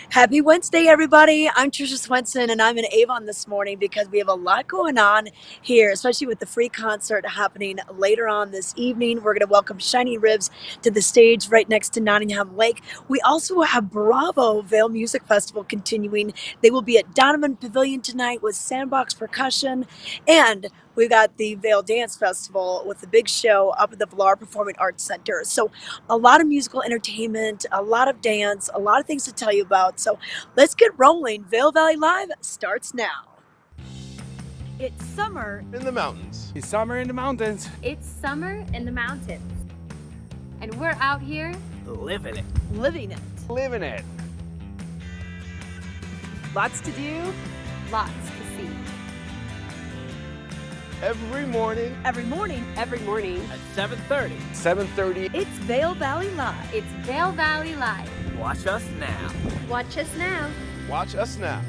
Happy Wednesday, everybody. I'm Trisha Swenson, and I'm in Avon this morning because we have a lot going on here, especially with the free concert happening later on this evening. We're going to welcome Shiny Ribs to the stage right next to Nottingham Lake. We also have Bravo Vail Music Festival continuing. They will be at Donovan Pavilion tonight with Sandbox Percussion, and we've got the Vail Dance Festival with the big show up at the Villar Performing Arts Center. So a lot of musical entertainment, a lot of dance, a lot of things to tell you about. So let's get rolling. Vail Valley Live starts now. It's summer in the mountains. It's summer in the mountains. It's summer in the mountains. And we're out here Living it. living it. Living it. Lots to do. lots to see. Every morning. Every morning At 7:30. 7:30. it's Vail Valley Live. It's Vail Valley Live. Watch us now. Watch us now. Watch us now.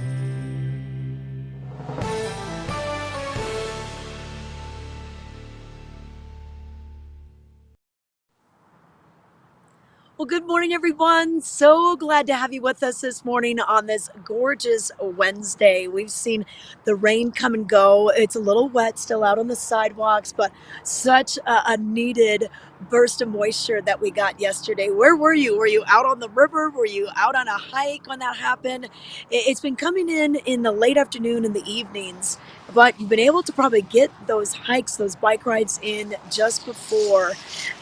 Well, good morning, everyone. So glad to have you with us this morning on this gorgeous Wednesday. We've seen the rain come and go. It's a little wet still out on the sidewalks, but such a needed burst of moisture that we got yesterday. Where were you? Were you out on the river? Were you out on a hike when that happened? It's been coming in the late afternoon and the evenings, but you've been able to probably get those hikes, those bike rides in just before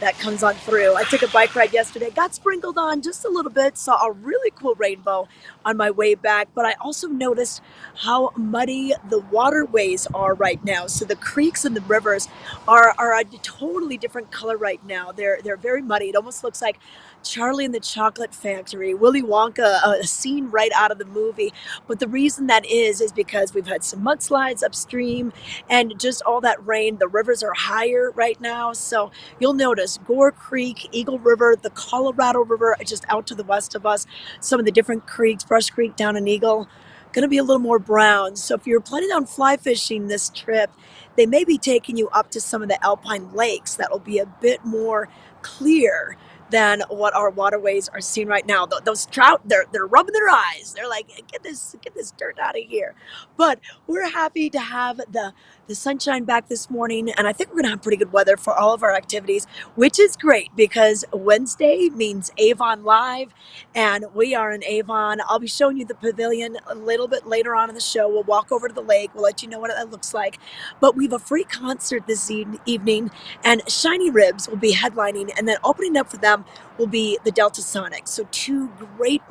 that comes on through. I took a bike ride yesterday, got sprinkled on just a little bit, saw a really cool rainbow on my way back, but I also noticed how muddy the waterways are right now. So the creeks and the rivers are a totally different color right now. They're very muddy. It almost looks like Charlie and the Chocolate Factory, Willy Wonka, a scene right out of the movie. But the reason that is because we've had some mudslides upstream and just all that rain. The rivers are higher right now, so you'll notice Gore Creek, Eagle River, the Colorado River just out to the west of us, some of the different creeks, Brush Creek down in Eagle, going to be a little more brown. So if you're planning on fly fishing this trip, they may be taking you up to some of the alpine lakes that will be a bit more clear than what our waterways are seeing right now. Those trout, they're rubbing their eyes. They're like, get this dirt out of here. But we're happy to have the sunshine back this morning, and I think we're gonna have pretty good weather for all of our activities, which is great because Wednesday means Avon Live, and we are in Avon. I'll be showing you the pavilion a little bit later on in the show. We'll walk over to the lake. We'll let you know what that looks like. But we have a free concert this evening, and Shiny Ribs will be headlining, and then opening up for them will be the Delta Sonics. So two great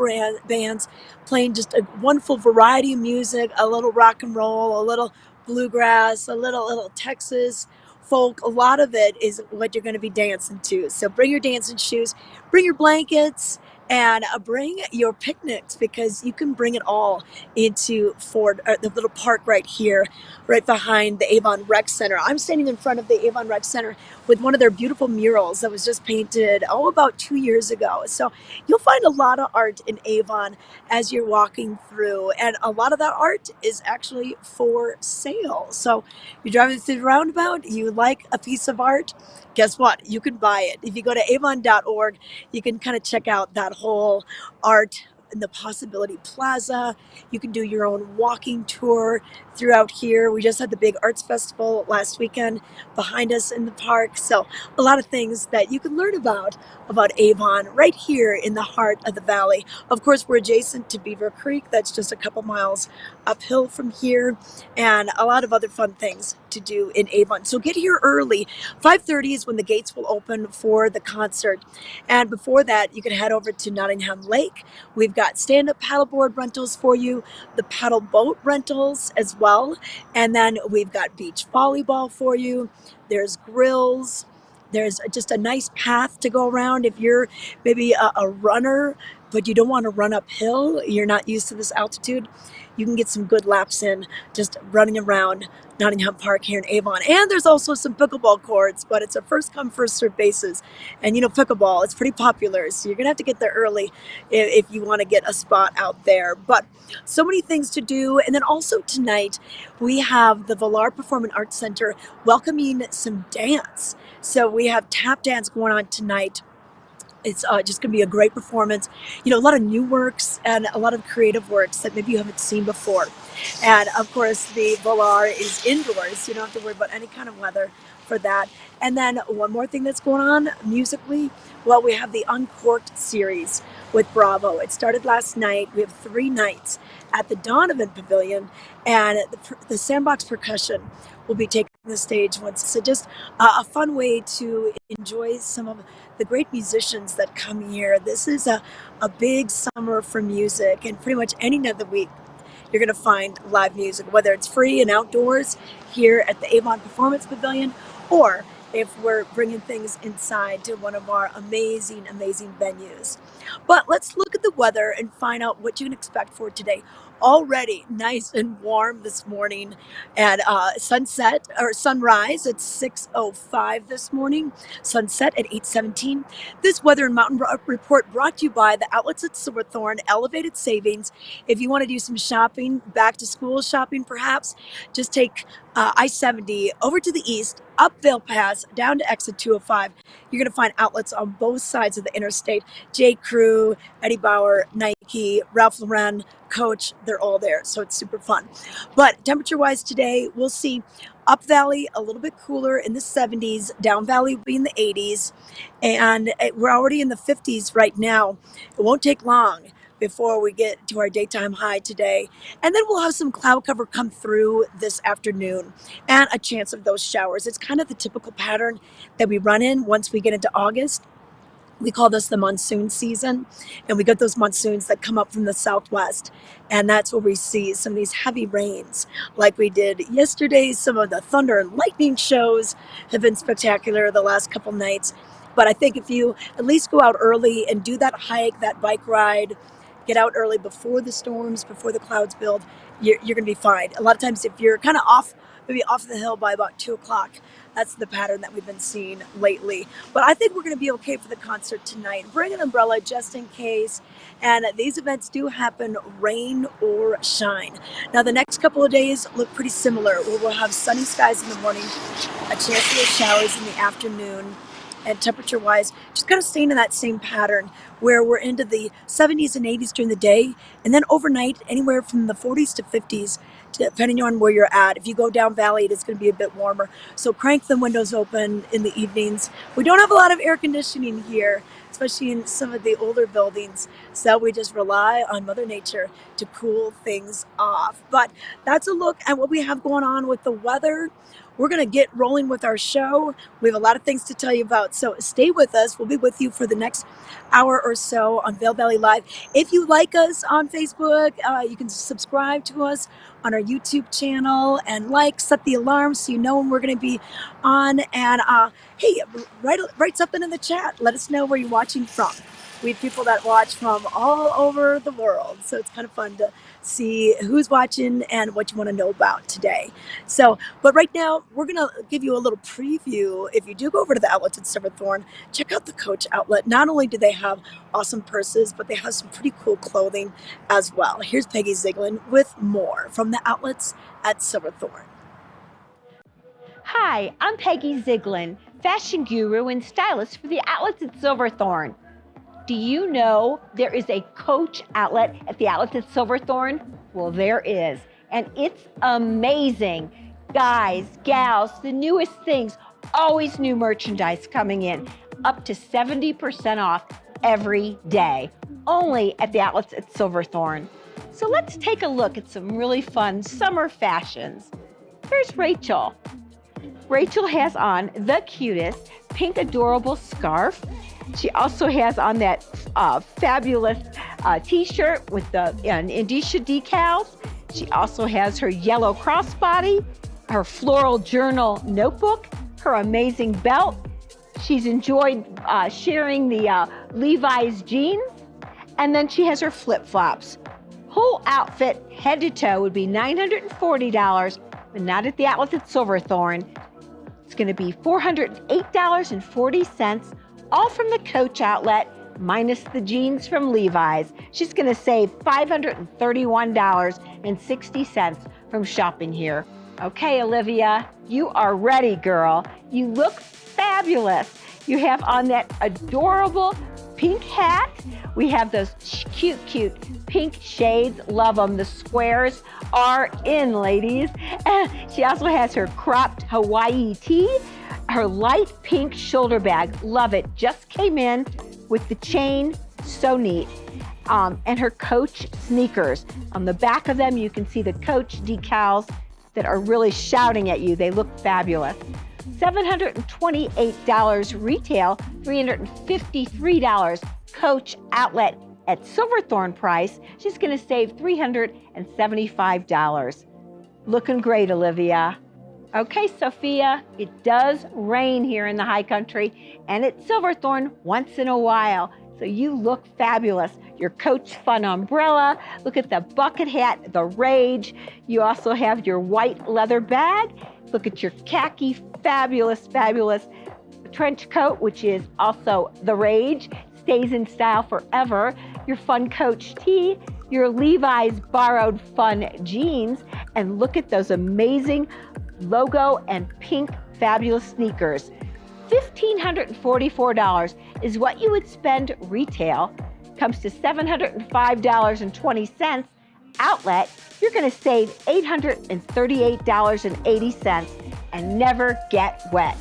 bands playing just a wonderful variety of music, a little rock and roll, a little bluegrass, a little Texas folk. A lot of it is what you're going to be dancing to. So bring your dancing shoes, bring your blankets, and bring your picnics because you can bring it all into Ford, the little park right here, right behind the Avon Rec Center. I'm standing in front of the Avon Rec Center with one of their beautiful murals that was just painted, about 2 years ago. So you'll find a lot of art in Avon as you're walking through, and a lot of that art is actually for sale. So you're driving through the roundabout, you like a piece of art, guess what? You can buy it. If you go to avon.org, you can kind of check out that whole art in the Possibility Plaza. You can do your own walking tour throughout here. We just had the big arts festival last weekend behind us in the park. So a lot of things that you can learn about Avon right here in the heart of the valley. Of course, we're adjacent to Beaver Creek. That's just a couple miles uphill from here, and a lot of other fun things to do in Avon. So get here early. 5:30 is when the gates will open for the concert. And before that, you can head over to Nottingham Lake. We've got stand-up paddleboard rentals for you, the paddle boat rentals as well. And then we've got beach volleyball for you. There's grills. There's just a nice path to go around if you're maybe a runner, but you don't want to run uphill. You're not used to this altitude. You can get some good laps in just running around Nottingham Park here in Avon. And there's also some pickleball courts, but it's a first come, first served basis. And pickleball, it's pretty popular. So you're going to have to get there early if you want to get a spot out there. But so many things to do. And then also tonight, we have the Villar Performing Arts Center welcoming some dance. So we have tap dance going on tonight. It's just going to be a great performance. A lot of new works and a lot of creative works that maybe you haven't seen before. And of course, the Volar is indoors, so you don't have to worry about any kind of weather for that. And then one more thing that's going on musically, well, we have the Uncorked series with Bravo. It started last night. We have 3 nights at the Donovan Pavilion, and the Sandbox Percussion will be taking the stage once. So just a fun way to enjoy some of the great musicians that come here. This is a big summer for music, and pretty much any night of the week you're going to find live music, whether it's free and outdoors here at the Avon Performance Pavilion, or if we're bringing things inside to one of our amazing, amazing venues. But let's look at the weather and find out what you can expect for today. Already nice and warm this morning, and sunset or sunrise at 6:05 this morning, sunset at 8:17. This weather and mountain report brought to you by the outlets at Silverthorne, Elevated Savings. If you want to do some shopping, back to school shopping perhaps, just take I-70 over to the east, up Vail Pass, down to exit 205. You're going to find outlets on both sides of the interstate. J. Crew, Eddie Bauer, Nike, Ralph Lauren, Coach, they're all there. So it's super fun. But temperature-wise today, we'll see up valley a little bit cooler in the 70s, down valley will be in the 80s, and we're already in the 50s right now. It won't take long before we get to our daytime high today. And then we'll have some cloud cover come through this afternoon and a chance of those showers. It's kind of the typical pattern that we run in once we get into August. We call this the monsoon season, and we get those monsoons that come up from the southwest, and that's where we see some of these heavy rains like we did yesterday. Some of the thunder and lightning shows have been spectacular the last couple nights, but I think if you at least go out early and do that hike, that bike ride, get out early before the storms, before the clouds build, you're going to be fine. A lot of times if you're kind of maybe off the hill by about 2 o'clock, that's the pattern that we've been seeing lately. But I think we're going to be okay for the concert tonight. Bring an umbrella just in case. And these events do happen rain or shine. Now, the next couple of days look pretty similar. We'll have sunny skies in the morning, a chance for showers in the afternoon, and temperature-wise, just kind of staying in that same pattern where we're into the 70s and 80s during the day, and then overnight, anywhere from the 40s to 50s, depending on where you're at. If you go down valley, it is going to be a bit warmer. So crank the windows open in the evenings. We don't have a lot of air conditioning here, especially in some of the older buildings. So we just rely on Mother Nature to cool things off. But that's a look at what we have going on with the weather. We're going to get rolling with our show. We have a lot of things to tell you about, so stay with us. We'll be with you for the next hour or so on Vail Valley Live. If you like us on Facebook, you can subscribe to us on our YouTube channel and set the alarm so you know when we're going to be on. And hey, write something in the chat. Let us know where you're watching from. We have people that watch from all over the world, so it's kind of fun to see who's watching and what you want to know about today. So, but right now, we're going to give you a little preview. If you do go over to the outlets at Silverthorne, check out the Coach outlet. Not only do they have awesome purses, but they have some pretty cool clothing as well. Here's Peggy Ziegler with more from the outlets at Silverthorne. Hi, I'm Peggy Ziegler, fashion guru and stylist for the outlets at Silverthorne. Do you know there is a Coach outlet at the outlets at Silverthorne? Well, there is, and it's amazing. Guys, gals, the newest things, always new merchandise coming in, up to 70% off every day, only at the outlets at Silverthorne. So let's take a look at some really fun summer fashions. Here's Rachel. Rachel has on the cutest pink adorable scarf. She also has on that fabulous t-shirt with the Indicia decals. She also has her yellow crossbody, her floral journal notebook, her amazing belt. She's enjoyed sharing the Levi's jeans, and then she has her flip-flops. Whole outfit, head to toe, would be $940, but not at the outlets at Silverthorne. It's going to be $408.40, all from the Coach outlet, minus the jeans from Levi's. She's going to save $531.60 from shopping here. Okay, Olivia, you are ready, girl. You look fabulous. You have on that adorable pink hat. We have those cute pink shades. Love them. The squares are in, ladies. She also has her cropped Hawaii tee, her light pink shoulder bag. Love it. Just came in with the chain. So neat. And her Coach sneakers. On the back of them, you can see the Coach decals that are really shouting at you. They look fabulous. $728 retail, $353 Coach outlet at Silverthorne price. She's going to save $375. Looking great, Olivia. Okay, Sophia, it does rain here in the high country, and at Silverthorne once in a while. So you look fabulous. Your Coach Fun umbrella. Look at the bucket hat, the Rage. You also have your white leather bag. Look at your khaki, fabulous trench coat, which is also the Rage. Stays in style forever. Your Fun Coach tee, your Levi's borrowed Fun jeans, and look at those amazing logo and pink fabulous sneakers. $1,544 is what you would spend retail. Comes to $705.20 outlet. You're going to save $838.80 and never get wet.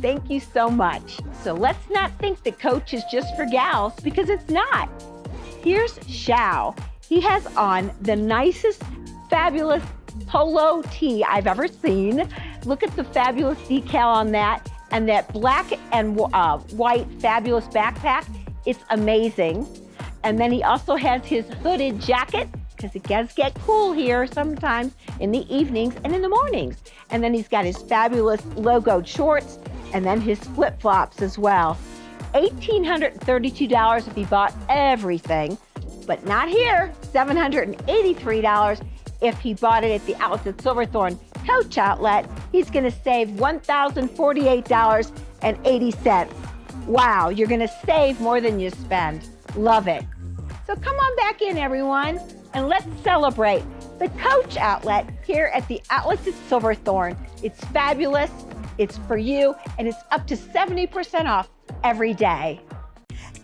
Thank you so much. So let's not think that Coach is just for gals, because it's not. Here's Shao. He has on the nicest, fabulous polo tee I've ever seen. Look at the fabulous decal on that, and that black and white fabulous backpack. It's amazing. And then he also has his hooded jacket, because it does get cool here sometimes in the evenings and in the mornings. And then he's got his fabulous logoed shorts, and then his flip-flops as well. $1,832 if he bought everything, but not here. $783 if he bought it at the outlets at Silverthorne Coach outlet. He's going to save $1,048.80. Wow, you're going to save more than you spend. Love it. So come on back in, everyone, and let's celebrate the Coach outlet here at the outlets at Silverthorne. It's fabulous, it's for you, and it's up to 70% off every day.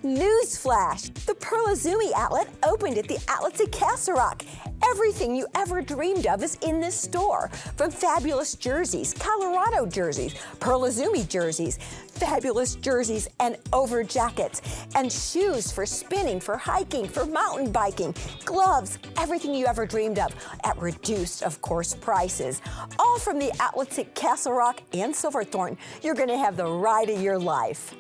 Newsflash! The Pearl Izumi outlet opened at the outlets at Castle Rock. Everything you ever dreamed of is in this store. From fabulous jerseys, Colorado jerseys, Pearl Izumi jerseys, fabulous jerseys and over jackets, and shoes for spinning, for hiking, for mountain biking, gloves, everything you ever dreamed of at reduced, of course, prices. All from the outlets at Castle Rock and Silverthorne. You're going to have the ride of your life.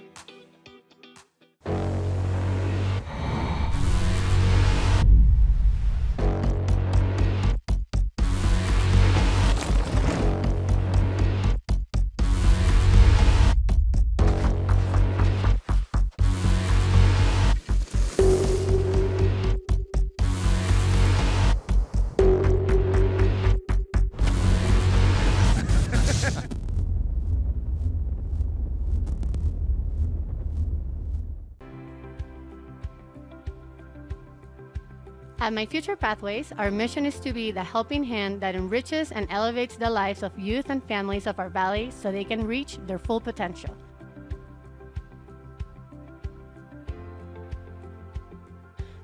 At My Future Pathways, our mission is to be the helping hand that enriches and elevates the lives of youth and families of our valley so they can reach their full potential.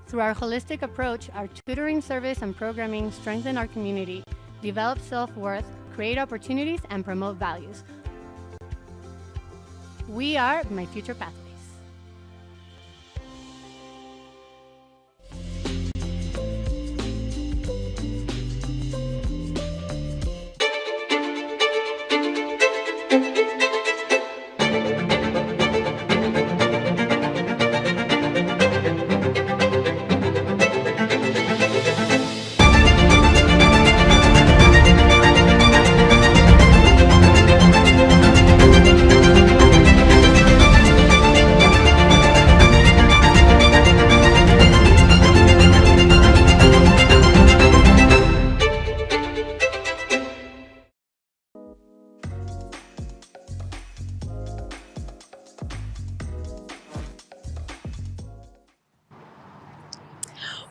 Through our holistic approach, our tutoring service and programming strengthen our community, develop self-worth, create opportunities, and promote values. We are My Future Pathways.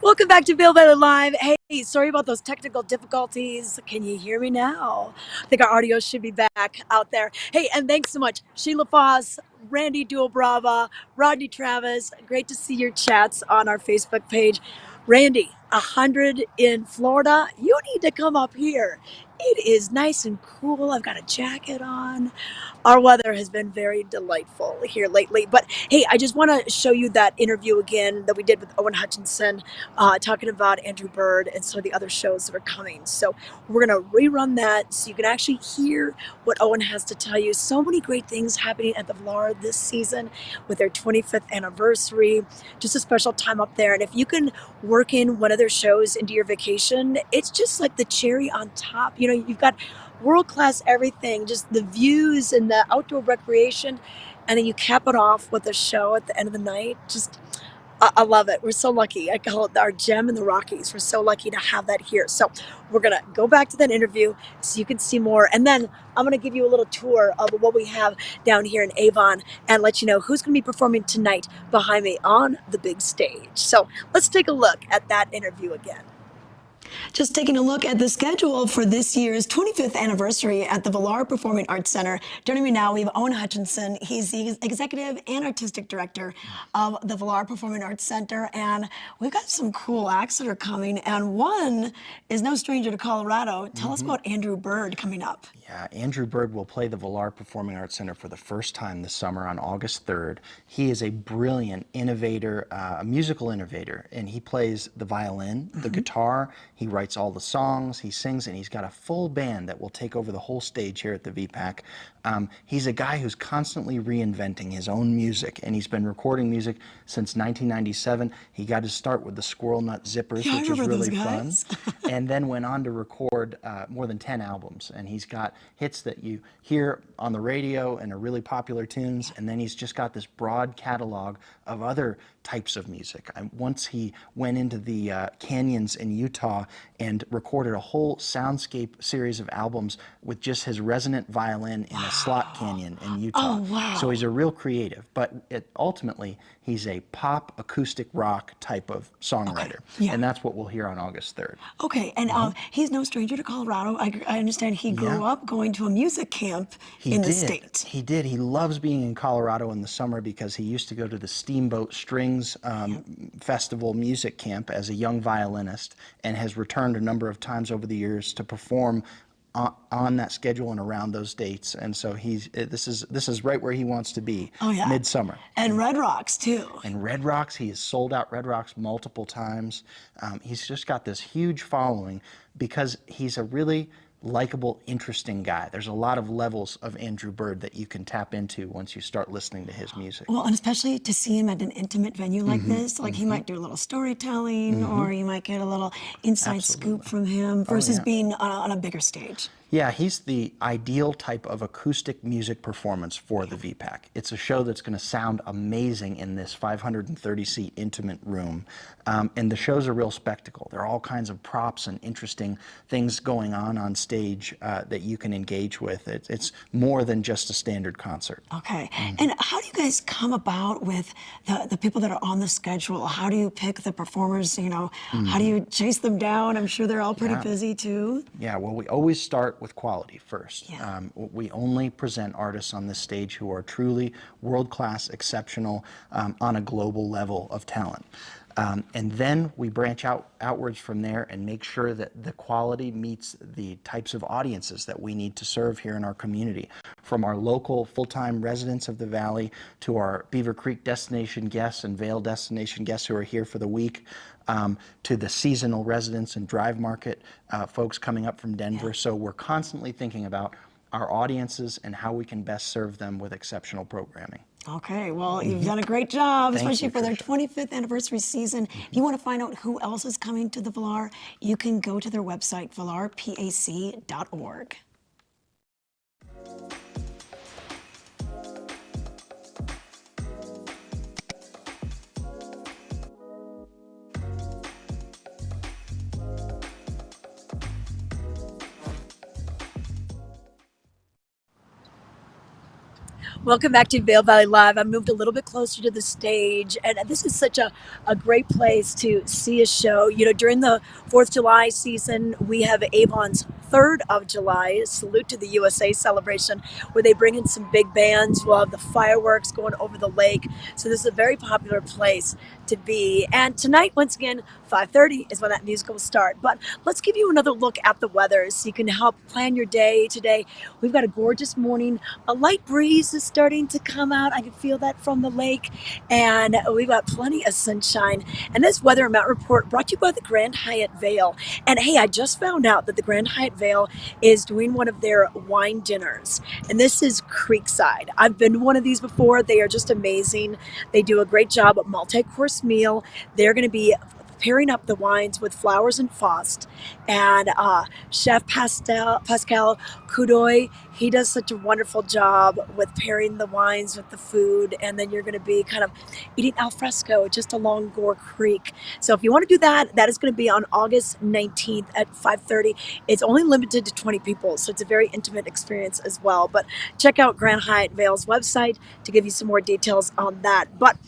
Welcome back to Vail Valley Live. Hey, Hey, sorry about those technical difficulties. Can you hear me now? I think our audio should be back out there. Hey, and thanks so much, Sheila Foss, Randy Duobrava, Rodney Travis. Great to see your chats on our Facebook page. Randy, 100 in Florida. You need to come up here. It is nice and cool. I've got a jacket on. Our weather has been very delightful here lately. But hey, I just want to show you that interview again that we did with Owen Hutchinson, talking about Andrew Bird and some of the other shows that are coming. So we're going to rerun that so you can actually hear what Owen has to tell you. So many great things happening at the Vlar this season with their 25th anniversary. Just a special time up there. And if you can work in one of their shows into your vacation, it's just like the cherry on top. You know, you've got world-class everything, just the views and the outdoor recreation, and then you cap it off with a show at the end of the night. Just I love it. We're so lucky. I call it our gem in the Rockies. We're so lucky to have that here. So we're gonna go back to that interview so you can see more, and then I'm gonna give you a little tour of what we have down here in Avon and let you know who's gonna be performing tonight behind me on the big stage. So let's take a look at that interview again. Just taking a look at the schedule for this year's 25th anniversary at the Vail Performing Arts Center. Joining me now, we have Owen Hutchinson. He's the executive and artistic director of the Vail Performing Arts Center, and we've got some cool acts that are coming, and one is no stranger to Colorado. Tell us about Andrew Bird coming up. Yeah, Andrew Bird will play the Vail Performing Arts Center for the first time this summer on August 3rd. He is a brilliant innovator, a musical innovator, and he plays the violin, the guitar, he writes all the songs, he sings, and he's got a full band that will take over the whole stage here at the VPAC. He's a guy who's constantly reinventing his own music, and he's been recording music since 1997. He got his start with the Squirrel Nut Zippers, which was really fun, and then went on to record more than 10 albums. And he's got hits that you hear on the radio and are really popular tunes, and then he's just got this broad catalog of other types of music. Once he went into the canyons in Utah and recorded a whole soundscape series of albums with just his resonant violin in a slot canyon in Utah. Oh, wow. So he's a real creative, but ultimately he's a pop acoustic rock type of songwriter. And that's what we'll hear on August 3rd. Okay, and he's no stranger to Colorado. I understand he grew up going to a music camp in the state. He did. He loves being in Colorado in the summer because he used to go to the Steamboat Strings Festival music camp as a young violinist, and has returned a number of times over the years to perform on that schedule and around those dates. And so this is right where he wants to be. Midsummer. And Red Rocks too. And Red Rocks, he has sold out Red Rocks multiple times. He's just got this huge following because he's a really likable, interesting guy. There's a lot of levels of Andrew Bird that you can tap into once you start listening to his music. Well, and especially to see him at an intimate venue like this, like he might do a little storytelling, or you might get a little inside scoop from him versus being on a bigger stage. Yeah, he's the ideal type of acoustic music performance for the VPAC. It's a show that's going to sound amazing in this 530-seat intimate room. And the show's a real spectacle. There are all kinds of props and interesting things going on stage that you can engage with. It's more than just a standard concert. Okay. And how do you guys come about with the people that are on the schedule? How do you pick the performers? You know, how do you chase them down? I'm sure they're all pretty busy too. Yeah, well, we always start with quality first. We only present artists on this stage who are truly world-class, exceptional, on a global level of talent. And then we branch outwards from there and make sure that the quality meets the types of audiences that we need to serve here in our community. From our local full-time residents of the Valley to our Beaver Creek destination guests and Vail destination guests who are here for the week, to the seasonal residents and Drive Market folks coming up from Denver. So we're constantly thinking about our audiences and how we can best serve them with exceptional programming. Okay, well, you've done a great job, especially for their 25th anniversary season. If you want to find out who else is coming to the Vail, you can go to their website, vailpac.org. Welcome back to Vail Valley Live. I moved a little bit closer to the stage, and this is such a great place to see a show. You know, during the 4th of July season, we have Avon's 3rd of July, Salute to the USA celebration, where they bring in some big bands. We'll have the fireworks going over the lake. So this is a very popular place to be. And tonight, once again, 5:30 is when that music will start. But let's give you another look at the weather so you can help plan your day today. We've got a gorgeous morning. A light breeze is starting to come out. I can feel that from the lake. And we've got plenty of sunshine. And this weather and mount report brought to you by the Grand Hyatt Vail. And hey, I just found out that the Grand Hyatt Vail is doing one of their wine dinners. And this is Creekside. I've been to one of these before. They are just amazing. They do a great job at multi-course meal. They're going to be pairing up the wines with Flowers and Faust. And Chef Pascal Coudoy, he does such a wonderful job with pairing the wines with the food. And then you're going to be kind of eating al fresco just along Gore Creek. So if you want to do that, that is going to be on August 19th at 5:30. It's only limited to 20 people, so it's a very intimate experience as well. But check out Grand Hyatt Vail's website to give you some more details on that. But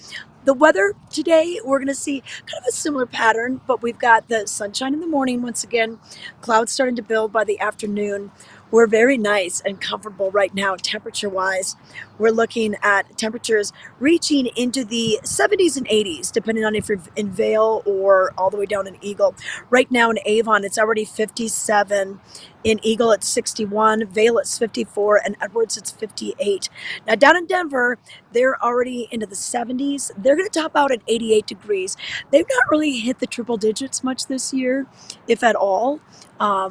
the weather today, we're going to see kind of a similar pattern, but we've got the sunshine in the morning once again, clouds starting to build by the afternoon. We're very nice and comfortable right now temperature-wise. We're looking at temperatures reaching into the 70s and 80s, depending on if you're in Vail or all the way down in Eagle. Right now in Avon, it's already 57. In Eagle, it's 61. Vail, it's 54. And Edwards, it's 58. Now, down in Denver, they're already into the 70s. They're going to top out at 88 degrees. They've not really hit the triple digits much this year, if at all.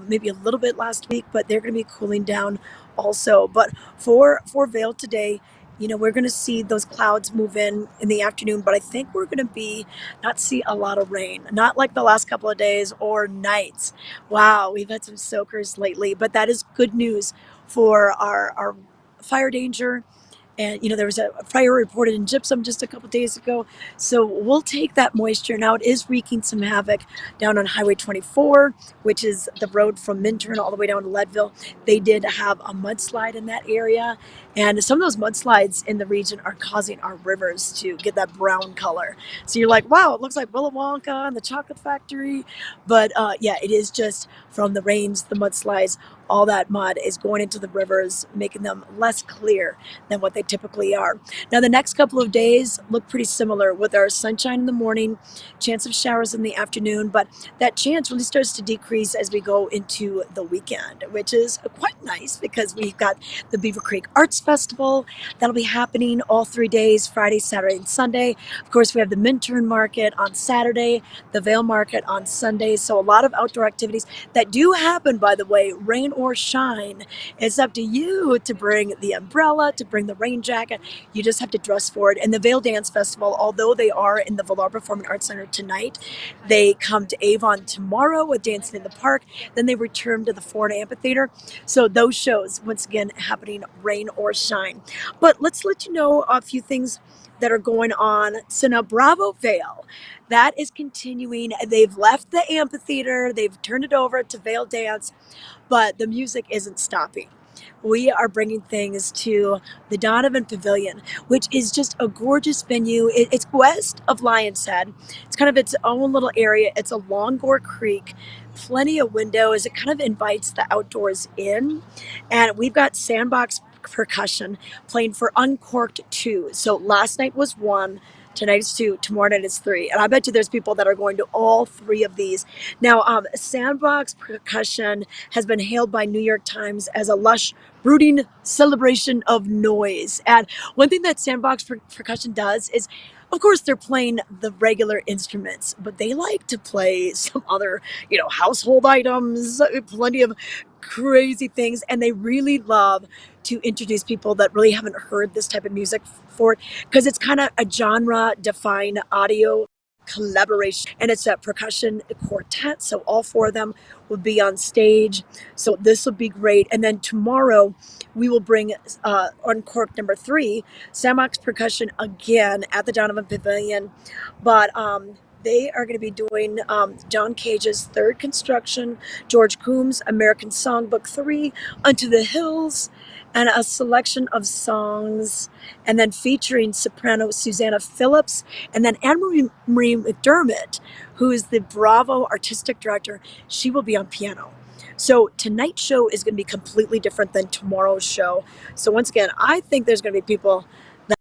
Maybe a little bit last week, but they're going to be cooling down also. But for Vail today, you know, we're going to see those clouds move in the afternoon, but I think we're going to not see a lot of rain, not like the last couple of days or nights. Wow, we've had some soakers lately, but that is good news for our fire danger. And, you know, there was a fire reported in Gypsum just a couple days ago. So we'll take that moisture. Now, it is wreaking some havoc down on Highway 24, which is the road from Minturn all the way down to Leadville. They did have a mudslide in that area. And some of those mudslides in the region are causing our rivers to get that brown color. So you're like, wow, it looks like Willy Wonka and the chocolate factory. But yeah, it is just from the rains, the mudslides, all that mud is going into the rivers, making them less clear than what they typically are. Now, the next couple of days look pretty similar with our sunshine in the morning, chance of showers in the afternoon, but that chance really starts to decrease as we go into the weekend, which is quite nice because we've got the Beaver Creek Arts Festival that'll be happening all 3 days, Friday, Saturday, and Sunday. Of course, we have the Minturn Market on Saturday, the Vail Market on Sunday, so a lot of outdoor activities that do happen, by the way, rain or shine. It's up to you to bring the umbrella, to bring the rain jacket. You just have to dress for it. And the Vail Dance Festival, although they are in the Vail Performing Arts Center tonight, they come to Avon tomorrow with Dancing in the Park. Then they return to the Ford Amphitheater. So those shows, once again, happening rain or shine. But let's let you know a few things that are going on. So now Bravo Vail, that is continuing. They've left the amphitheater. They've turned it over to Vail Dance, but the music isn't stopping. We are bringing things to the Donovan Pavilion, which is just a gorgeous venue. It's west of Lion's Head. It's kind of its own little area. It's along Gore Creek, plenty of windows. It kind of invites the outdoors in. And we've got Sandbox Percussion playing for Uncorked 2. So last night was 1. Tonight is 2, tomorrow night is 3. And I bet you there's people that are going to all 3 of these. Now, Sandbox Percussion has been hailed by New York Times as a lush, brooding celebration of noise. And one thing that Sandbox Percussion does is, of course, they're playing the regular instruments, but they like to play some other, you know, household items, plenty of crazy things. And they really love to introduce people that really haven't heard this type of music for it, because it's kind of a genre-defined audio collaboration, and it's a percussion quartet, so all 4 of them will be on stage. So this will be great. And then tomorrow we will bring Uncorked number 3, Sandbox Percussion, again at the Donovan Pavilion, but they are going to be doing John Cage's Third Construction, George Coombs' American Songbook 3, Unto the Hills, and a selection of songs, and then featuring soprano Susanna Phillips, and then Anne Marie McDermott, who is the Bravo artistic director. She will be on piano. So tonight's show is going to be completely different than tomorrow's show. So once again, I think there's going to be people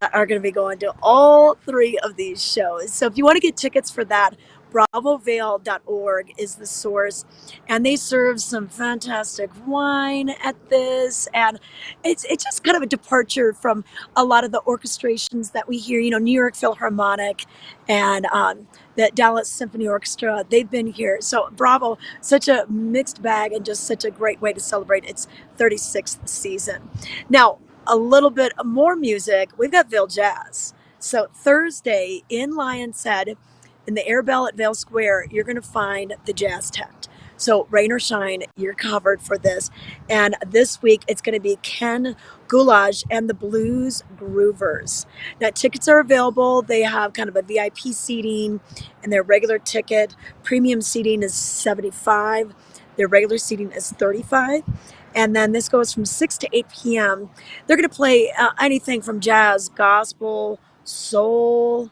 that are going to be going to all three of these shows. So if you want to get tickets for that, bravovail.org is the source, and they serve some fantastic wine at this, and it's just kind of a departure from a lot of the orchestrations that we hear. New York Philharmonic and the Dallas Symphony Orchestra. They've been here. So Bravo, such a mixed bag and just such a great way to celebrate its 36th season. Now, a little bit more music. We've got Vail Jazz. So Thursday in Lion's Head, in the Air Bell at Vail Square, you're going to find the jazz tent. So rain or shine, you're covered for this. And this week, it's going to be Ken Goulage and the Blues Groovers. Now, tickets are available. They have kind of a VIP seating, and their regular ticket. Premium seating is $75. Their regular seating is $35. And then this goes from 6 to 8 p.m. They're going to play anything from jazz, gospel, soul.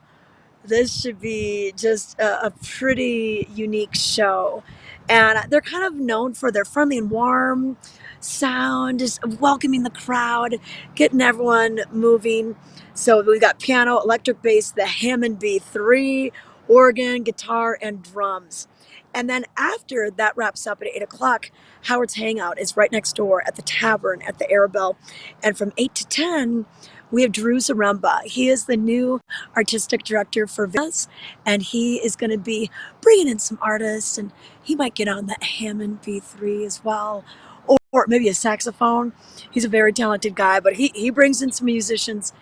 This should be just a pretty unique show. And they're kind of known for their friendly and warm sound, just welcoming the crowd, getting everyone moving. So we got piano, electric bass, the Hammond B3, organ, guitar, and drums. And then after that wraps up at 8 o'clock, Howard's Hangout is right next door at the tavern at the Arabelle. And from 8 to 10, we have Drew Zaremba. He is the new artistic director for Vaz, and he is going to be bringing in some artists, and he might get on the Hammond B3 as well, or maybe a saxophone. He's a very talented guy, but he brings in some musicians,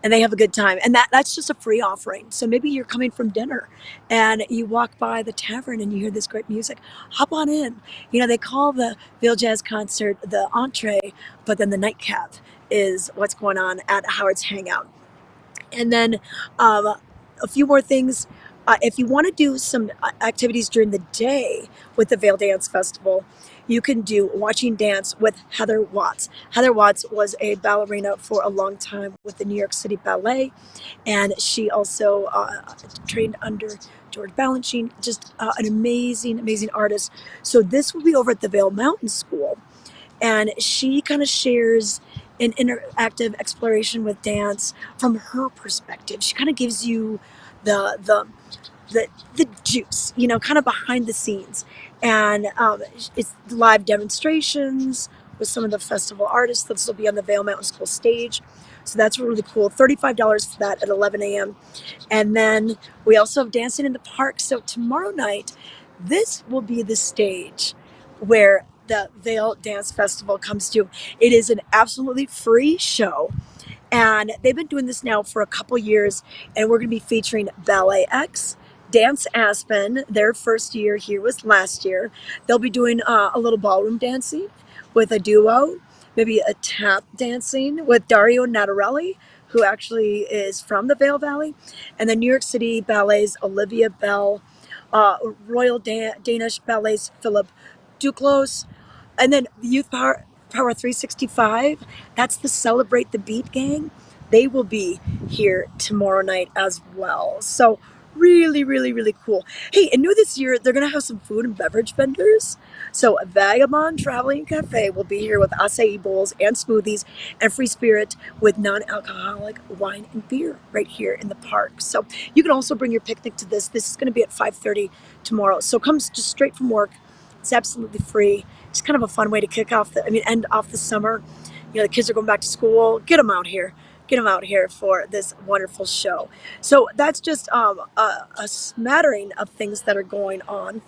and they have a good time. And that's just a free offering. So maybe you're coming from dinner and you walk by the tavern and you hear this great music. Hop on in. They call the Vail Jazz concert the entree, but then the nightcap is what's going on at Howard's Hangout. And then a few more things. If you want to do some activities during the day with the Vail Dance Festival, you can do watching dance with Heather Watts. Heather Watts was a ballerina for a long time with the New York City Ballet, and she also trained under George Balanchine, just an amazing, amazing artist. So this will be over at the Vail Mountain School, and she kind of shares an interactive exploration with dance from her perspective. She kind of gives you the juice, kind of behind the scenes, and it's live demonstrations with some of the festival artists. This will be on the Vail Mountain School stage, so that's really cool. $35 for that at 11 a.m. And then we also have dancing in the park. So tomorrow night, this will be the stage where the Vail Dance Festival comes to. It is an absolutely free show, and they've been doing this now for a couple years, and we're going to be featuring Ballet X, Dance Aspen. Their first year here was last year. They'll be doing a little ballroom dancing with a duo, maybe a tap dancing with Dario Natarelli, who actually is from the Vail Valley, and the New York City Ballet's Olivia Bell, Royal Danish Ballet's Philip Duclos, and then the Youth Power 365, that's the Celebrate the Beat gang. They will be here tomorrow night as well. So really, really, really cool. Hey, and new this year, they're going to have some food and beverage vendors. So Vagabond Traveling Cafe will be here with acai bowls and smoothies, and Free Spirit with non-alcoholic wine and beer right here in the park. So you can also bring your picnic to this. This is going to be at 5:30 tomorrow. So come just straight from work. It's absolutely free. It's kind of a fun way to end off the summer. The kids are going back to school. Get them out here. Get them out here for this wonderful show. So that's just a smattering of things that are going on.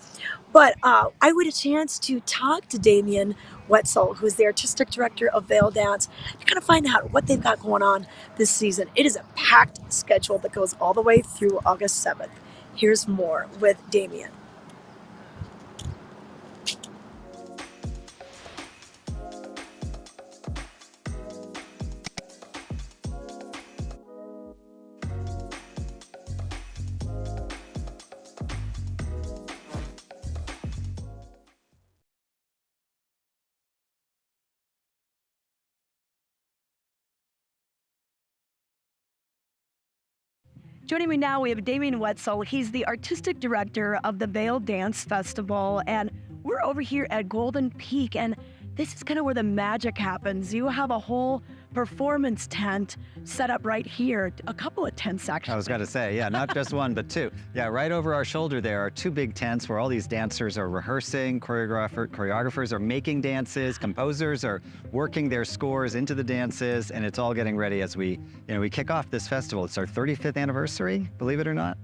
But I had a chance to talk to Damien Wetzel, who's the artistic director of Vail Dance, to kind of find out what they've got going on this season. It is a packed schedule that goes all the way through August 7th. Here's more with Damien. Joining me now, we have Damien Wetzel. He's the artistic director of the Vail Dance Festival, and we're over here at Golden Peak, and this is kind of where the magic happens. You have a whole performance tent set up right here, a couple of tents actually. I was going to say, yeah, not just one, but two. Yeah, right over our shoulder there are two big tents where all these dancers are rehearsing, choreographers are making dances, composers are working their scores into the dances, and it's all getting ready as we kick off this festival. It's our 35th anniversary, believe it or not.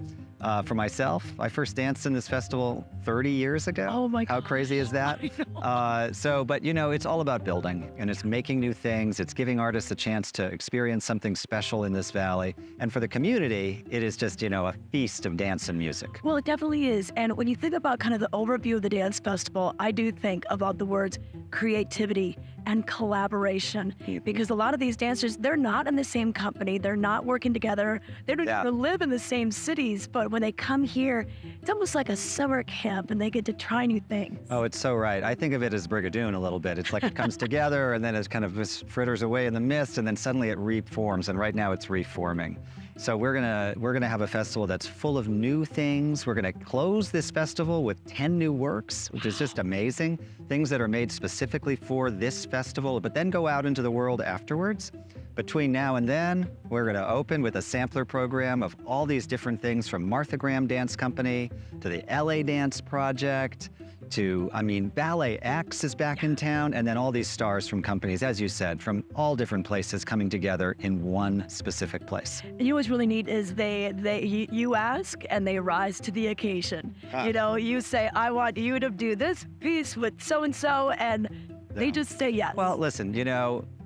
For myself, I first danced in this festival 30 years ago. Oh my God. How crazy is that? But it's all about building, and it's making new things. It's giving artists a chance to experience something special in this valley. And for the community, it is just, a feast of dance and music. Well, it definitely is. And when you think about kind of the overview of the dance festival, I do think about the words creativity and collaboration, because a lot of these dancers, they're not in the same company, they're not working together, they don't even live in the same cities, but when they come here, it's almost like a summer camp and they get to try new things. Oh, it's so right. I think of it as Brigadoon a little bit. It's like it comes together and then it kind of fritters away in the mist, and then suddenly it reforms, and right now it's reforming. So we're gonna have a festival that's full of new things. We're gonna close this festival with 10 new works, which is just amazing. Things that are made specifically for this festival, but then go out into the world afterwards. Between now and then, we're gonna open with a sampler program of all these different things, from Martha Graham Dance Company to the LA Dance Project, to, Ballet X is back in town, and then all these stars from companies, as you said, from all different places coming together in one specific place. And you know what's really neat is you ask and they rise to the occasion. You say, I want you to do this piece with so-and-so, and they just say yes. Well, listen,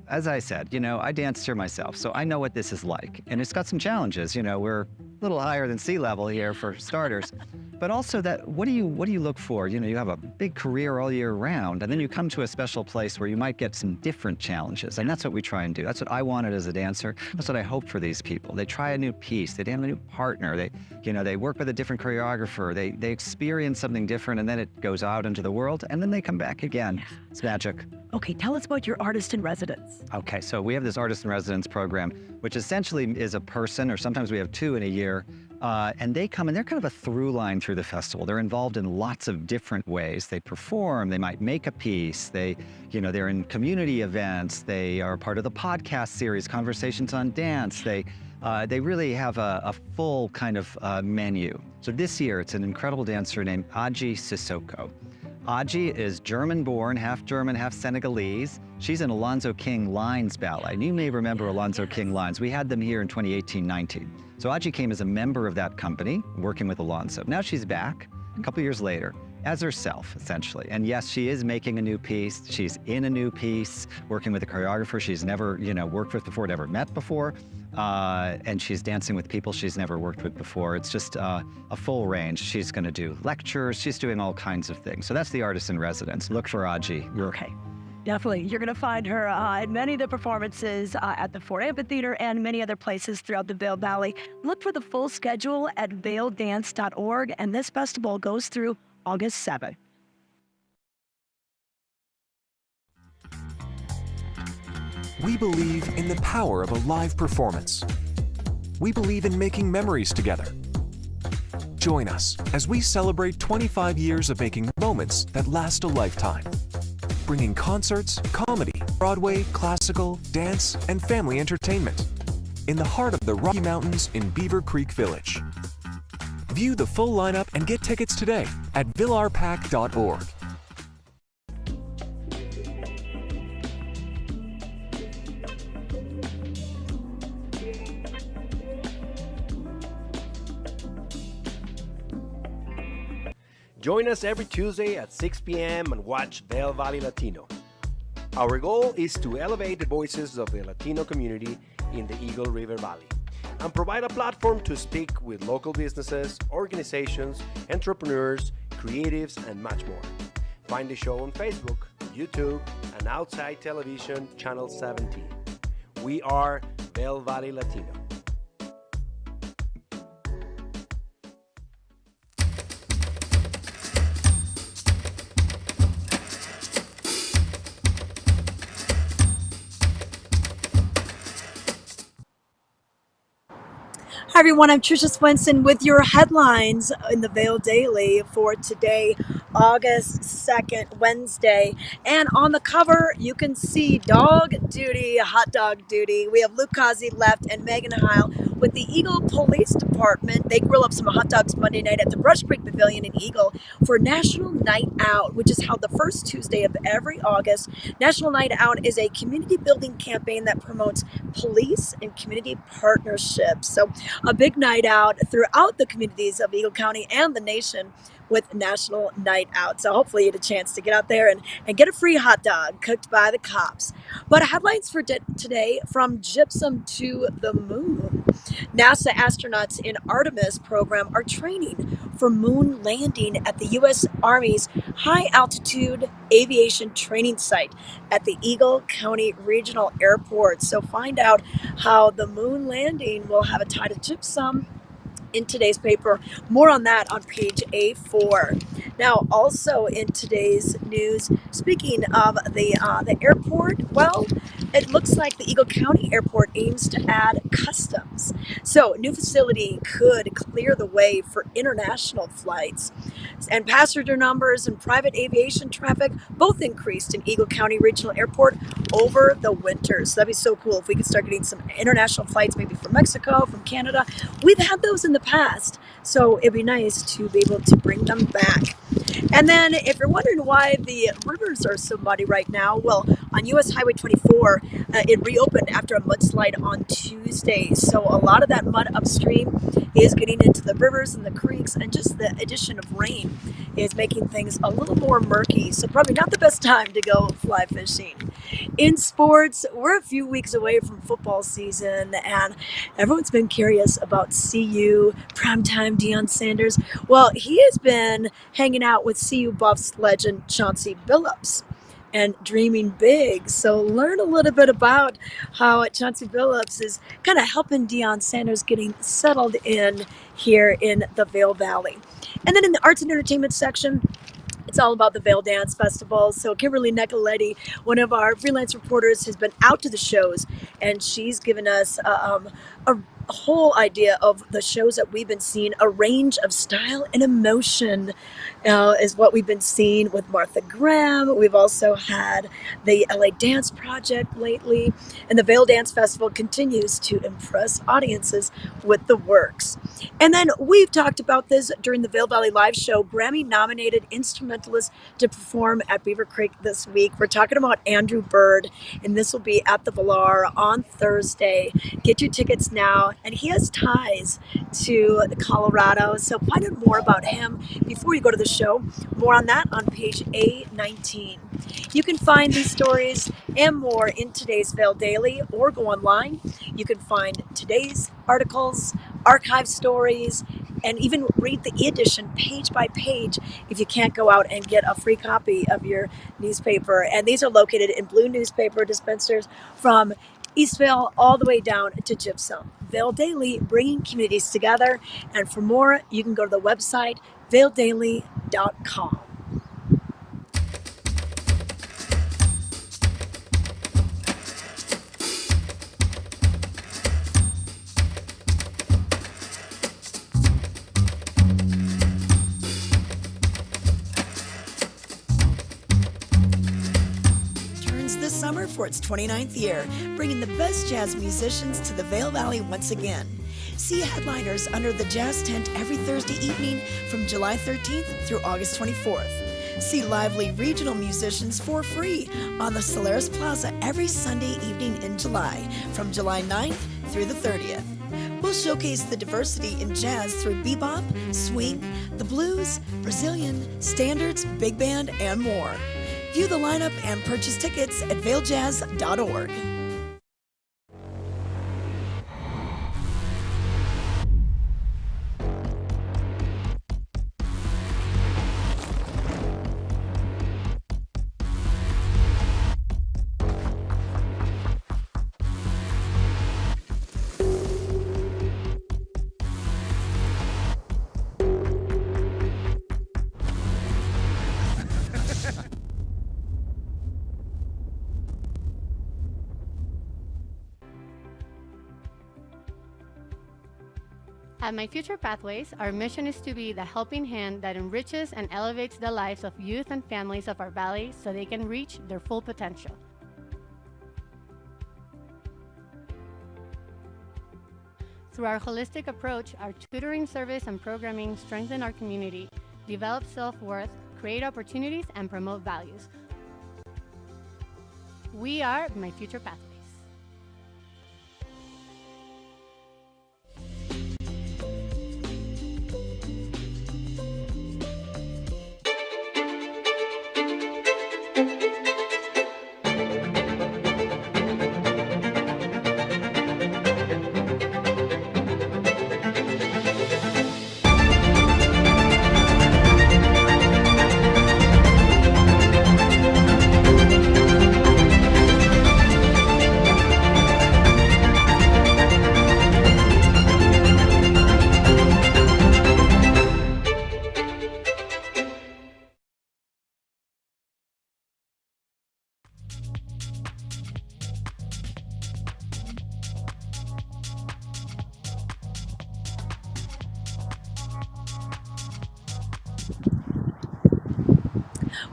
as I said, I danced here myself, so I know what this is like. And it's got some challenges. We're a little higher than sea level here for starters. But also what do you look for? You have a big career all year round, and then you come to a special place where you might get some different challenges. And that's what we try and do. That's what I wanted as a dancer. That's what I hope for these people. They try a new piece, they have a new partner, they work with a different choreographer, they experience something different, and then it goes out into the world, and then they come back again. It's magic. Okay, tell us about your artist in residence. Okay, so we have this artist in residence program, which essentially is a person, or sometimes we have two in a year, and they come and they're kind of a through line through the festival. They're involved in lots of different ways. They perform, they might make a piece, they're in community events, they are part of the podcast series, Conversations on Dance. They really have a full kind of menu. So this year, it's an incredible dancer named Aji Sissoko. Aji is German-born, half German, half Senegalese. She's in Alonzo King Lines Ballet. And you may remember Alonzo King Lines. We had them here in 2018-19. So Aji came as a member of that company, working with Alonzo. Now she's back, a couple years later, as herself, essentially. And yes, she is making a new piece. She's in a new piece, working with a choreographer she's never, worked with before, never met before. And she's dancing with people she's never worked with before. It's just a full range. She's gonna do lectures. She's doing all kinds of things. So that's the artist in residence. Look for Aji. Okay. Definitely. You're going to find her at many of the performances at the Ford Amphitheater and many other places throughout the Vail Valley. Look for the full schedule at vaildance.org, and this festival goes through August 7th. We believe in the power of a live performance. We believe in making memories together. Join us as we celebrate 25 years of making moments that last a lifetime. Bringing concerts, comedy, Broadway, classical, dance, and family entertainment in the heart of the Rocky Mountains in Beaver Creek Village. View the full lineup and get tickets today at villarpack.org. Join us every Tuesday at 6 p.m. and watch Vail Valley Latino. Our goal is to elevate the voices of the Latino community in the Eagle River Valley and provide a platform to speak with local businesses, organizations, entrepreneurs, creatives, and much more. Find the show on Facebook, YouTube, and Outside Television Channel 17. We are Vail Valley Latino. Hi, everyone. I'm Trisha Swenson with your headlines in the Vail Daily for today, August 2nd, Wednesday. And on the cover, you can see dog duty, hot dog duty. We have Luke Kazi left and Megan Heil with the Eagle Police Department. They grill up some hot dogs Monday night at the Brush Creek Pavilion in Eagle for National Night Out, which is held the first Tuesday of every August. National Night Out is a community building campaign that promotes police and community partnerships. So a big night out throughout the communities of Eagle County and the nation with National Night Out. So hopefully you had a chance to get out there and get a free hot dog cooked by the cops. But headlines for today: from gypsum to the moon. NASA astronauts in Artemis program are training for moon landing at the U.S. Army's high altitude aviation training site at the Eagle County Regional Airport. So find out how the moon landing will have a tie to gypsum in today's paper. More on that on page A4. Now, also in today's news, speaking of the airport, well, it looks like the Eagle County Airport aims to add customs. So, new facility could clear the way for international flights. And passenger numbers and private aviation traffic both increased in Eagle County Regional Airport over the winter. So that'd be so cool if we could start getting some international flights, maybe from Mexico, from Canada. We've had those in the past, so it'd be nice to be able to bring them back. And then if you're wondering why the rivers are so muddy right now, well, on US Highway 24, it reopened after a mudslide on Tuesday. So a lot of that mud upstream is getting into the rivers and the creeks, and just the addition of rain is making things a little more murky. So probably not the best time to go fly fishing. In sports, we're a few weeks away from football season, and everyone's been curious about CU primetime Deion Sanders. Well, he has been hanging out with CU Buffs legend Chauncey Billups and dreaming big. So learn a little bit about how Chauncey Billups is kind of helping Deion Sanders getting settled in here in the Vail Valley. And then in the arts and entertainment section, it's all about the Vail Dance Festival. So Kimberly Nicoletti, one of our freelance reporters, has been out to the shows, and she's given us a whole idea of the shows that we've been seeing. A range of style and emotion is what we've been seeing with Martha Graham. We've also had the LA Dance Project lately, and the Vail Dance Festival continues to impress audiences with the works. And then we've talked about this during the Vail Valley Live Show, Grammy-nominated instrumentalist to perform at Beaver Creek this week. We're talking about Andrew Bird, and this will be at the Villar on Thursday. Get your tickets now, and he has ties to Colorado, so find out more about him before you go to the show. More on that on page A19. You can find these stories and more in today's Vail Daily, or go online. You can find today's articles, archive stories, and even read the e-edition page by page if you can't go out and get a free copy of your newspaper. And these are located in blue newspaper dispensers from Eastvale all the way down to Gypsum. Vail Daily, bringing communities together. And for more, you can go to the website vaildaily.com. This summer for its 29th year, bringing the best jazz musicians to the Vail Valley once again. See headliners under the Jazz Tent every Thursday evening from July 13th through August 24th. See lively regional musicians for free on the Solaris Plaza every Sunday evening in July from July 9th through the 30th. We'll showcase the diversity in jazz through bebop, swing, the blues, Brazilian, standards, big band, and more. View the lineup and purchase tickets at vailjazz.org. At My Future Pathways, our mission is to be the helping hand that enriches and elevates the lives of youth and families of our valley so they can reach their full potential. Through our holistic approach, our tutoring service and programming strengthen our community, develop self-worth, create opportunities, and promote values. We are My Future Pathways.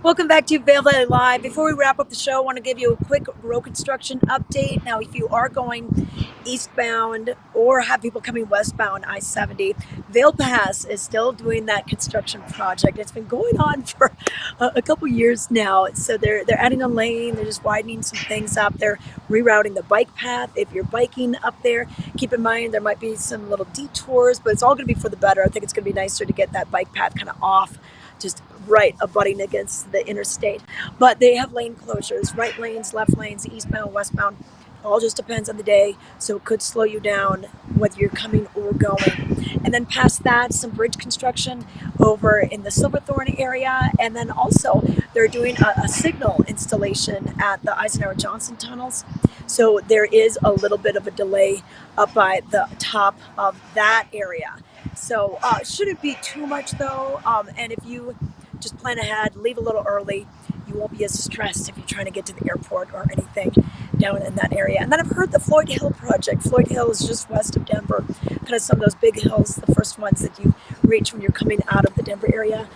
Welcome back to Vail Valley Live. Before we wrap up the show, I want to give you a quick road construction update. Now, if you are going eastbound or have people coming westbound I-70, Vail Pass is still doing that construction project. It's been going on for a couple years now. So they're adding a lane, they're just widening some things up. They're rerouting the bike path. If you're biking up there, keep in mind there might be some little detours, but it's all going to be for the better. I think it's going to be nicer to get that bike path kind of off, just right abutting against the interstate. But they have lane closures, right lanes, left lanes, eastbound, westbound. All just depends on the day, so it could slow you down whether you're coming or going. And then past that, some bridge construction over in the Silverthorne area. And then also they're doing a signal installation at the Eisenhower Johnson tunnels. So there is a little bit of a delay up by the top of that area. So shouldn't be too much though. And if you just plan ahead, leave a little early, you won't be as stressed if you're trying to get to the airport or anything down in that area. And then I've heard the Floyd Hill project. Floyd Hill is just west of Denver, kind of some of those big hills, the first ones that you reach when you're coming out of the Denver area.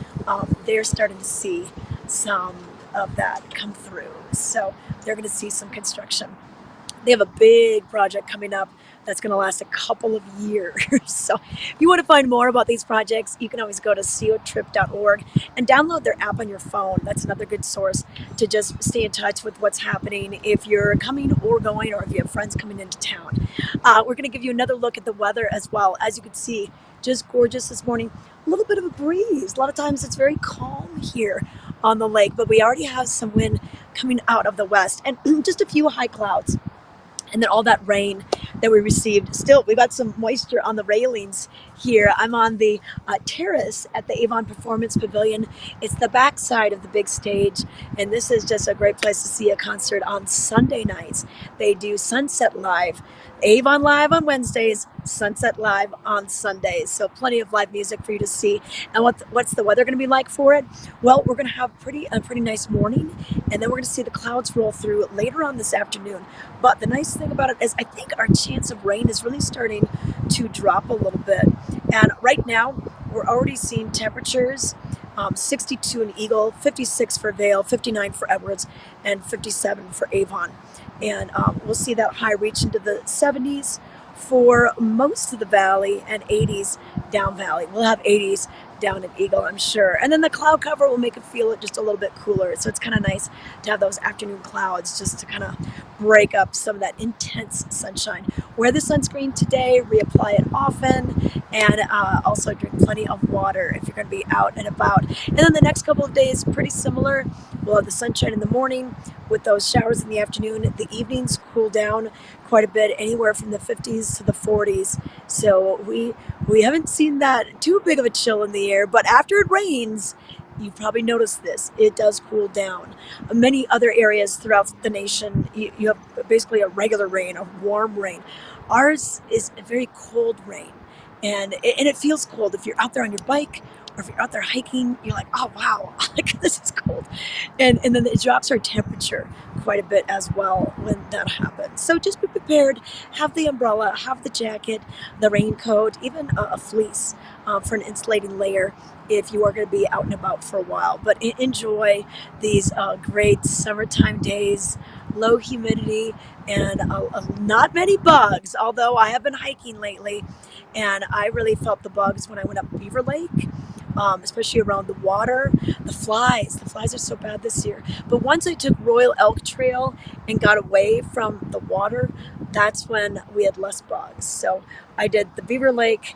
They're starting to see some of that come through. So they're going to see some construction. They have a big project coming up that's going to last a couple of years. So if you want to find more about these projects, you can always go to cotrip.org and download their app on your phone. That's another good source to just stay in touch with what's happening if you're coming or going, or if you have friends coming into town. We're going to give you another look at the weather as well. As you can see, just gorgeous this morning. A little bit of a breeze. A lot of times it's very calm here on the lake, but we already have some wind coming out of the west and just a few high clouds. And then all that rain that we received. Still, we've got some moisture on the railings here. I'm on the terrace at the Avon Performance Pavilion. It's the backside of the big stage, and this is just a great place to see a concert on Sunday nights. They do Sunset Live, Avon Live on Wednesdays, Sunset Live on Sundays. So plenty of live music for you to see. And what's the weather going to be like for it? Well, we're going to have a pretty nice morning, and then we're going to see the clouds roll through later on this afternoon. But the nice thing about it is I think our chance of rain is really starting to drop a little bit. And right now, we're already seeing temperatures 62 in Eagle, 56 for Vail, 59 for Edwards, and 57 for Avon. And we'll see that high reach into the 70s for most of the valley and 80s down valley. We'll have 80s down in Eagle, I'm sure. And then the cloud cover will make it feel just a little bit cooler. So it's kind of nice to have those afternoon clouds just to kind of break up some of that intense sunshine. Wear the sunscreen today, reapply it often, and also drink plenty of water if you're going to be out and about. And then the next couple of days, pretty similar. We'll have the sunshine in the morning with those showers in the afternoon. The evenings cool down quite a bit, anywhere from the 50s to the 40s. So we haven't seen that too big of a chill in the air, but after it rains, you probably noticed this, it does cool down. Many other areas throughout the nation, you have basically a regular rain, a warm rain. Ours is a very cold rain, and it feels cold. If you're out there on your bike, or if you're out there hiking, you're like, oh wow, this is cold. And then it drops our temperature quite a bit as well when that happens. So just be prepared. Have the umbrella, have the jacket, the raincoat, even a fleece for an insulating layer if you are going to be out and about for a while. But enjoy these great summertime days, low humidity, and not many bugs, although I have been hiking lately, and I really felt the bugs when I went up Beaver Lake. Especially around the water. The flies are so bad this year. But once I took Royal Elk Trail and got away from the water, that's when we had less bugs. So I did the Beaver Lake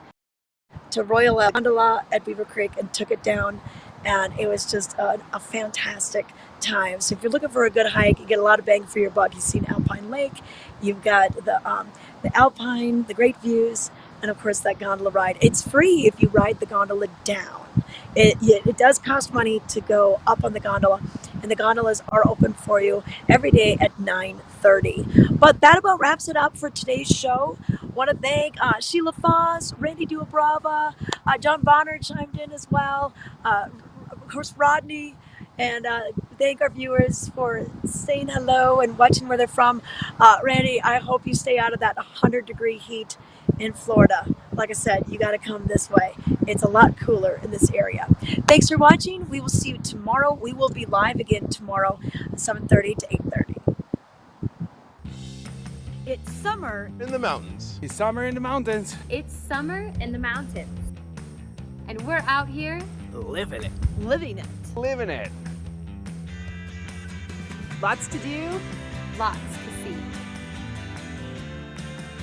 to Royal Elk Gondola at Beaver Creek and took it down, and it was just a fantastic time. So if you're looking for a good hike, you get a lot of bang for your buck. You've seen Alpine Lake, you've got the Alpine, the great views, and of course that gondola ride. It's free if you ride the gondola down. It does cost money to go up on the gondola, and the gondolas are open for you every day at 9:30. But that about wraps it up for today's show. Want to thank Sheila Foss, Randy Duabrava, John Bonner chimed in as well, of course Rodney, and thank our viewers for saying hello and watching where they're from. Randy, I hope you stay out of that 100-degree heat in Florida. Like I said, you got to come this way. It's a lot cooler in this area. Thanks for watching. We will see you tomorrow. We will be live again tomorrow, 7:30 to 8:30. It's summer In the mountains. It's summer in the mountains. It's summer in the mountains. And we're out here Living it. living it. Living it. Lots to do lots to see.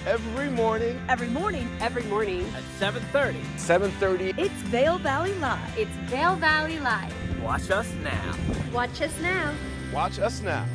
Every morning. every morning. Every morning. At 7:30. 7:30. It's Vail Valley Live. It's Vail Valley Live. Watch us now. Watch us now. Watch us now.